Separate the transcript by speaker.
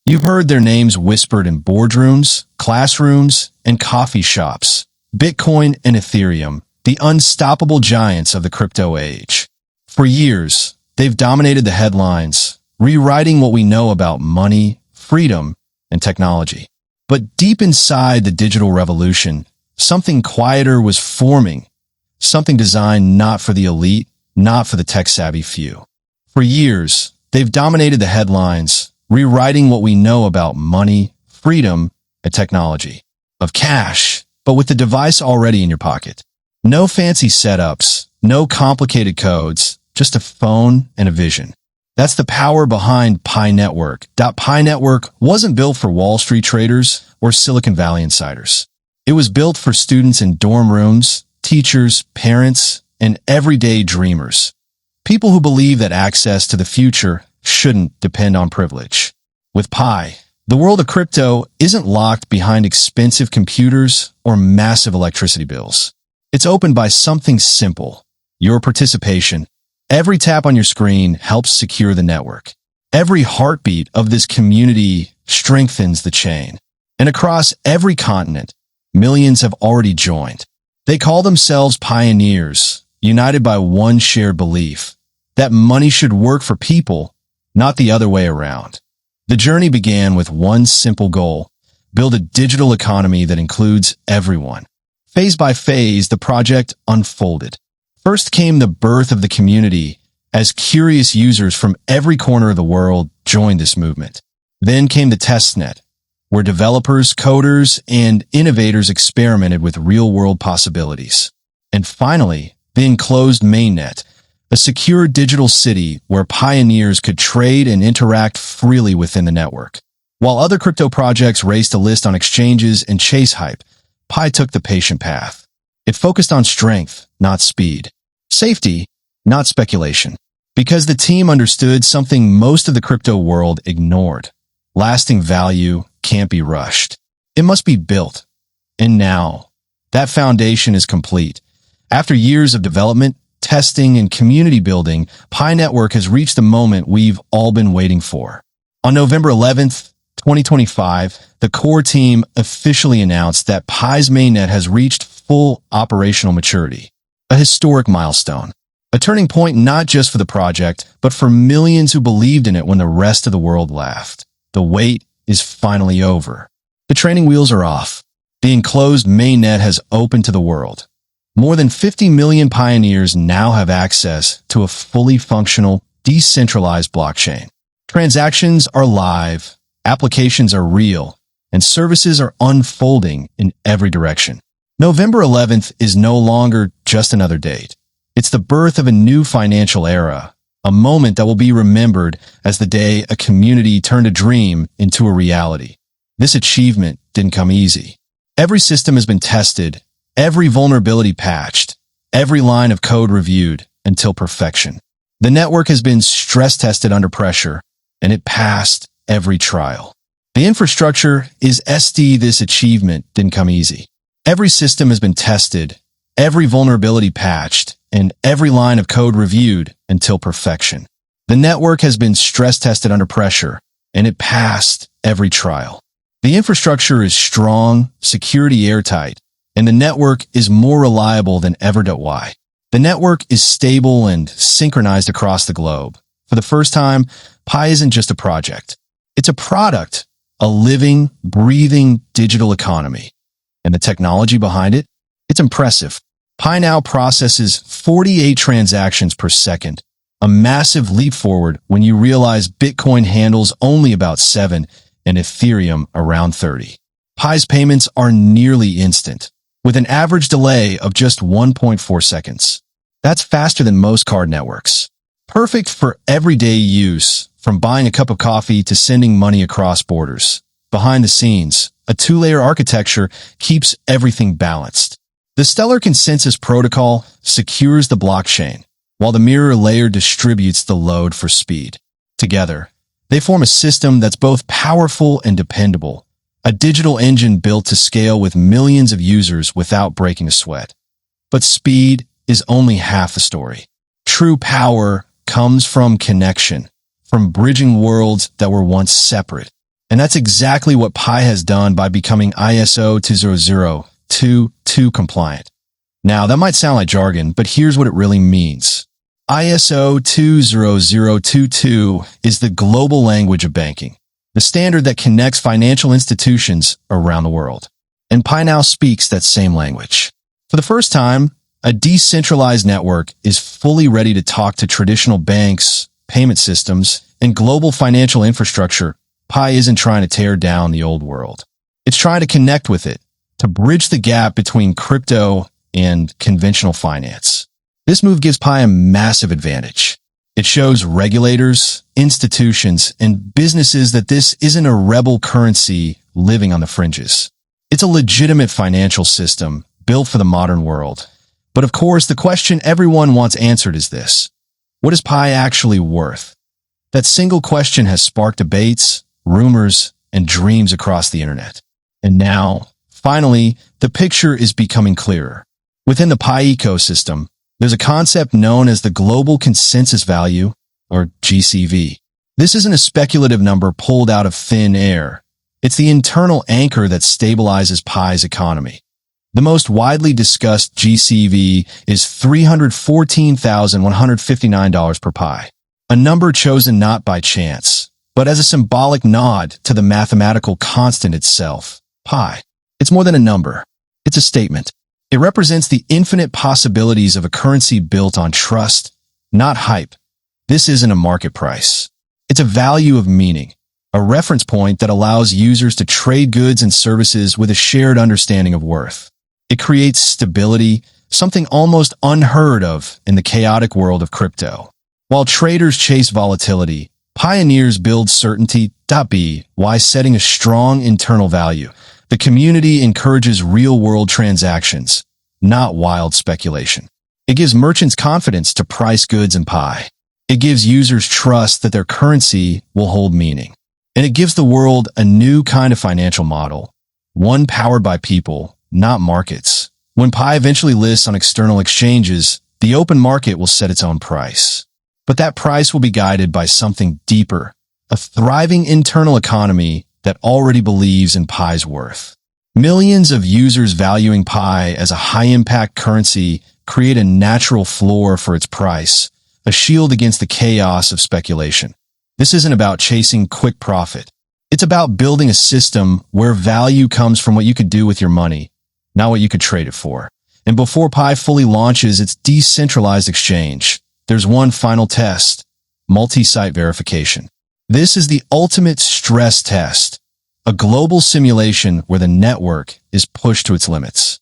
Speaker 1: You've heard their names whispered in boardrooms, classrooms, and coffee shops. Bitcoin and Ethereum, the unstoppable giants of the crypto age. For years, they've dominated the headlines, rewriting what we know about money, freedom, and technology. But deep inside the digital revolution, something quieter was forming, something designed not for the elite, not for the tech-savvy few. For years, they've dominated the headlines, rewriting what we know about money, freedom, and technology. Of cash, but with the device already in your pocket. No fancy setups, no complicated codes, just a phone and a vision. That's the power behind Pi Network. Pi Network wasn't built for Wall Street traders or Silicon Valley insiders. It was built for students in dorm rooms, teachers, parents, and everyday dreamers. People who believe that access to the future shouldn't depend on privilege. With Pi, the world of crypto isn't locked behind expensive computers or massive electricity bills. It's opened by something simple: your participation. Every tap on your screen helps secure the network. Every heartbeat of this community strengthens the chain. And across every continent, millions have already joined. They call themselves pioneers, united by one shared belief: that money should work for people, not the other way around. The journey began with one simple goal: build a digital economy that includes everyone. Phase by phase, the project unfolded. First came the birth of the community, as curious users from every corner of the world joined this movement. Then came the testnet, where developers, coders, and innovators experimented with real-world possibilities. And finally, the enclosed Mainnet, a secure digital city where pioneers could trade and interact freely within the network. While other crypto projects raced to list on exchanges and chase hype, Pi took the patient path. It focused on strength, not speed. Safety, not speculation. Because the team understood something most of the crypto world ignored: lasting value can't be rushed. It must be built. And now, that foundation is complete. After years of development, testing, and community building, Pi Network has reached the moment we've all been waiting for. On November 11th, 2025, the core team officially announced that Pi's mainnet has reached full operational maturity. A historic milestone. A turning point not just for the project, but for millions who believed in it when the rest of the world laughed. The wait is finally over. The training wheels are off. The enclosed mainnet has opened to the world. More than 50 million pioneers now have access to a fully functional, decentralized blockchain. Transactions are live, applications are real, and services are unfolding in every direction. November 11th is no longer just another date. It's the birth of a new financial era, a moment that will be remembered as the day a community turned a dream into a reality. This achievement didn't come easy. Every system has been tested, every vulnerability patched, every line of code reviewed until perfection. The network has been stress-tested under pressure, and it passed every trial. The infrastructure is SD. This achievement didn't come easy. Every system has been tested, every vulnerability patched, and every line of code reviewed until perfection. The network has been stress-tested under pressure, and it passed every trial. The infrastructure is strong, security airtight, and the network is more reliable than ever. Why? The network is stable and synchronized across the globe. For the first time, Pi isn't just a project. It's a product, a living, breathing digital economy. And the technology behind it? It's impressive. Pi now processes 48 transactions per second, a massive leap forward when you realize Bitcoin handles only about 7 and Ethereum around 30. Pi's payments are nearly instant, with an average delay of just 1.4 seconds. That's faster than most card networks. Perfect for everyday use, from buying a cup of coffee to sending money across borders. Behind the scenes, a two-layer architecture keeps everything balanced. The Stellar Consensus Protocol secures the blockchain, while the mirror layer distributes the load for speed. Together, they form a system that's both powerful and dependable, a digital engine built to scale with millions of users without breaking a sweat. But speed is only half the story. True power comes from connection, from bridging worlds that were once separate. And that's exactly what Pi has done by becoming ISO 20022 compliant. Now, that might sound like jargon, but here's what it really means. ISO 20022 is the global language of banking, the standard that connects financial institutions around the world. And Pi now speaks that same language. For the first time, a decentralized network is fully ready to talk to traditional banks, payment systems, and global financial infrastructure. Pi isn't trying to tear down the old world. It's trying to connect with it, to bridge the gap between crypto and conventional finance. This move gives Pi a massive advantage. It shows regulators, institutions, and businesses that this isn't a rebel currency living on the fringes. It's a legitimate financial system built for the modern world. But of course, the question everyone wants answered is this: what is Pi actually worth? That single question has sparked debates, rumors, and dreams across the internet. And now, finally, the picture is becoming clearer. Within the Pi ecosystem, there's a concept known as the Global Consensus Value, or GCV. This isn't a speculative number pulled out of thin air. It's the internal anchor that stabilizes Pi's economy. The most widely discussed GCV is $314,159 per Pi, a number chosen not by chance, but as a symbolic nod to the mathematical constant itself, Pi. It's more than a number. It's a statement. It represents the infinite possibilities of a currency built on trust, not hype. This isn't a market price. It's a value of meaning, a reference point that allows users to trade goods and services with a shared understanding of worth. It creates stability, something almost unheard of in the chaotic world of crypto. While traders chase volatility, pioneers build certainty. Why setting a strong internal value? The community encourages real-world transactions, not wild speculation. It gives merchants confidence to price goods in Pi. It gives users trust that their currency will hold meaning. And it gives the world a new kind of financial model, one powered by people, not markets. When Pi eventually lists on external exchanges, the open market will set its own price. But that price will be guided by something deeper, a thriving internal economy that already believes in Pi's worth. Millions of users valuing Pi as a high-impact currency create a natural floor for its price, a shield against the chaos of speculation. This isn't about chasing quick profit. It's about building a system where value comes from what you could do with your money, not what you could trade it for. And before Pi fully launches its decentralized exchange, there's one final test: multi-site verification. This is the ultimate stress test, a global simulation where the network is pushed to its limits.